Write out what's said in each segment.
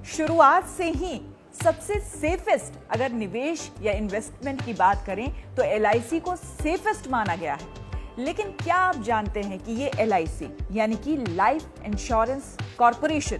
शुरुआत से ही सबसे सेफेस्ट अगर निवेश या इन्वेस्टमेंट की बात करें तो LIC को सेफेस्ट माना गया है। लेकिन क्या आप जानते हैं कि ये LIC यानी कि life insurance corporation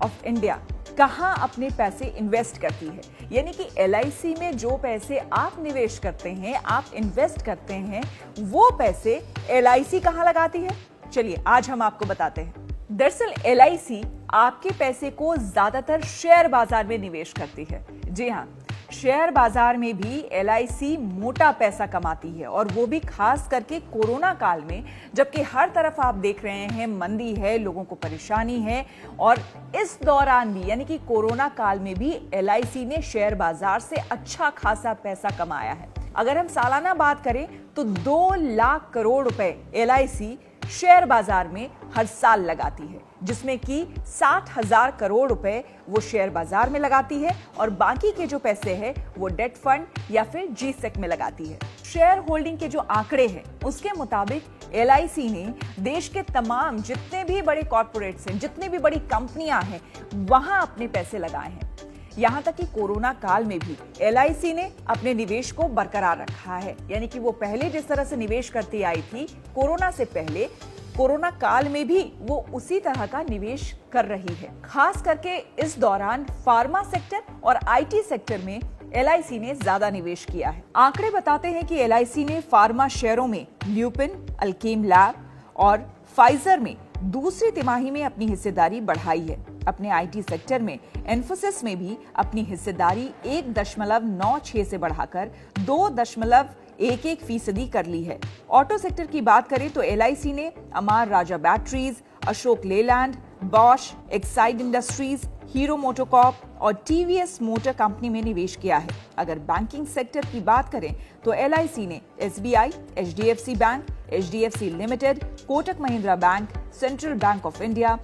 of India कहां अपने पैसे इन्वेस्ट करती है? यानी कि LIC में जो पैसे आप निवेश करते हैं, आप इन्वेस्ट करते हैं, वो पैसे LIC कहां लगाती है? चलिए आज हम आपको बताते हैं। दरअसल LIC आपके पैसे को ज्यादातर शेयर बाजार में निवेश करती है। जी हाँ, शेयर बाजार में भी LIC मोटा पैसा कमाती है, और वो भी खास करके कोरोना काल में, जबकि हर तरफ आप देख रहे हैं मंदी है, लोगों को परेशानी है, और इस दौरान भी यानी कि कोरोना काल में भी LIC ने शेयर बाजार से अच्छा खासा पैसा कमाया है। अगर हम सालाना बात करें तो 2 लाख करोड़ रुपए LIC शेयर बाजार में हर साल लगाती है, जिसमें कि 60,000 करोड़ रुपए वो शेयर बाजार में लगाती है, और बाकी के जो पैसे हैं वो डेट फंड या फिर G-Sec में लगाती है। शेयर होल्डिंग के जो आंकड़े हैं उसके मुताबिक LIC ने देश के तमाम जितने भी बड़े कॉर्पोरेट्स हैं, जितनी भी बड़ी कंपनियां हैं, वहां अपने पैसे लगाए हैं। यहां तक कि कोरोना काल में भी LIC ने अपने निवेश को बरकरार रखा है। यानी कि वो पहले जिस तरह से निवेश करती आई थी कोरोना से पहले, कोरोना काल में भी वो उसी तरह का निवेश कर रही है। खास करके इस दौरान फार्मा सेक्टर और IT सेक्टर में LIC ने ज्यादा निवेश किया है। आंकड़े बताते हैं कि LIC ने फार्मा शेयरों में ल्यूपिन, अल्केम लैब और फाइजर में दूसरी तिमाही में अपनी हिस्सेदारी बढ़ाई है। अपने IT सेक्टर में इन्फोसिस में भी अपनी हिस्सेदारी 1.96 से बढ़ाकर 2.11% कर ली है। ऑटो सेक्टर की बात करें तो LIC ने Amara Raja Batteries, Ashok Leyland, Bosch, Exide Industries, Hero MotoCorp और TVS मोटर कंपनी में निवेश किया है। अगर बैंकिंग सेक्टर की बात करें तो LIC ने SBI, HDFC bank, HDFC limited, Kotak Mahindra bank, central bank of India,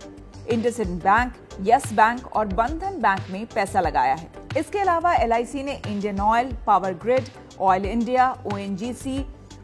IndusInd bank, yes bank और बंधन बैंक में पैसा लगाया है। इसके अलावा LIC ने Indian oil, power grid, oil India, ONGC,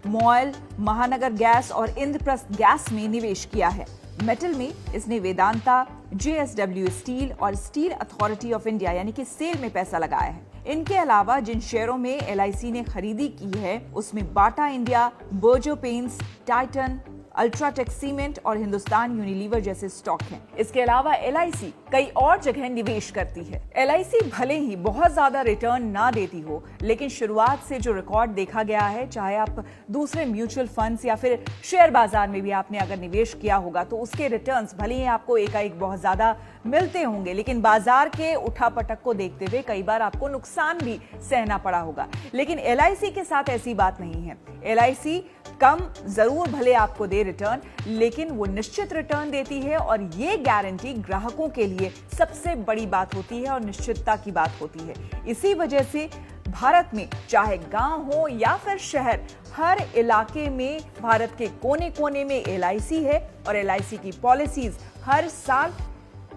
MOIL, महानगर गैस और इंद्रप्रस्थ गैस में निवेश किया है। मेटल में इसने वेदांता, JSW स्टील और स्टील अथॉरिटी ऑफ इंडिया यानी कि सेल में पैसा लगाया है। इनके अलावा जिन शेयरों में LIC ने खरीदी की है उसमें Bata India, Berger paints, Titan, UltraTech cement और हिंदुस्तान यूनिलीवर जैसे स्टॉक हैं। इसके अलावा LIC कई और जगह निवेश करती है। LIC भले ही बहुत ज्यादा रिटर्न ना देती हो, लेकिन शुरुआत से जो रिकॉर्ड देखा गया है, चाहे आप दूसरे म्यूचुअल फंड्स या फिर शेयर बाजार में भी आपने अगर निवेश किया होगा तो उसके रिटर्न्स भले ही आपको एकाएक बहुत ज्यादा मिलते होंगे, लेकिन बाजार के उठापटक को देखते हुए कई बार आपको नुकसान भी सहना पड़ा होगा। लेकिन LIC के साथ ऐसी बात नहीं है। LIC कम जरूर भले आपको दे रिटर्न, लेकिन वो निश्चित रिटर्न देती है, और ये गारंटी ग्राहकों के लिए सबसे बड़ी बात होती है और निश्चितता की बात होती है। इसी वजह से भारत में चाहे गांव हो या फिर शहर, हर इलाके में भारत के कोने कोने में LIC है, और LIC की पॉलिसीज हर साल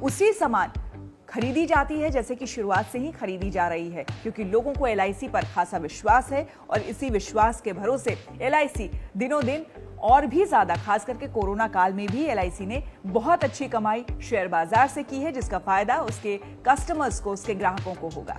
उसी समान खरीदी जाती है जैसे कि शुरुआत से ही खरीदी जा रही है, क्योंकि लोगों को LIC पर खासा विश्वास है, और इसी विश्वास के भरोसे LIC दिनों दिन और भी ज्यादा, खास करके कोरोना काल में भी LIC ने बहुत अच्छी कमाई शेयर बाजार से की है, जिसका फायदा उसके कस्टमर्स को, उसके ग्राहकों को होगा।